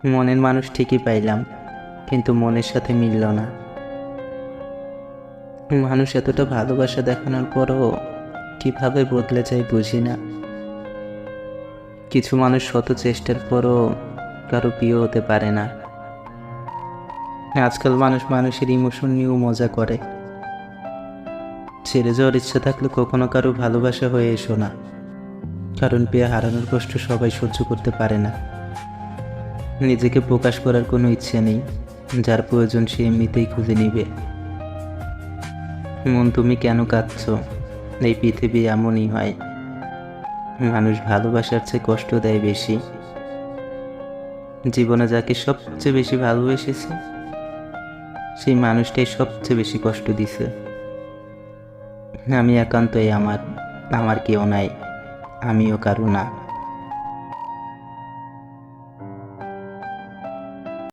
মনের মানুষ ঠিকই পাইলাম, কিন্তু মনের সাথে মিলল না। মানুষ এতটা ভালোবাসা দেখানোর পরও কিভাবে বদলে যায় বুঝি না। কিছু মানুষ শত চেষ্টার পরও কারো প্রিয় হতে পারে না। আজকাল মানুষ মানুষের ইমোশন নিয়েও মজা করে। ছেড়ে যাওয়ার ইচ্ছা থাকলে কখনো কারো ভালোবাসা হয়ে এসো না, কারণ পেয়ে হারানোর কষ্ট সবাই সহ্য করতে পারে না। নিজেকে প্রকাশ করার কোনো ইচ্ছে নেই, যার প্রয়োজন সে এমনিতেই খুঁজে নিবে। মন, তুমি কেন কাঁদছো? এই পৃথিবী এমনই হয়, মানুষ ভালোবাসার চেয়ে কষ্ট দেয় বেশি। জীবনে যাকে সবচেয়ে বেশি ভালোবেসেছে সেই মানুষটাই সবচেয়ে বেশি কষ্ট দিছে। আমি একান্তই আমার, আমার কেউ নাই, আমিও কারো না।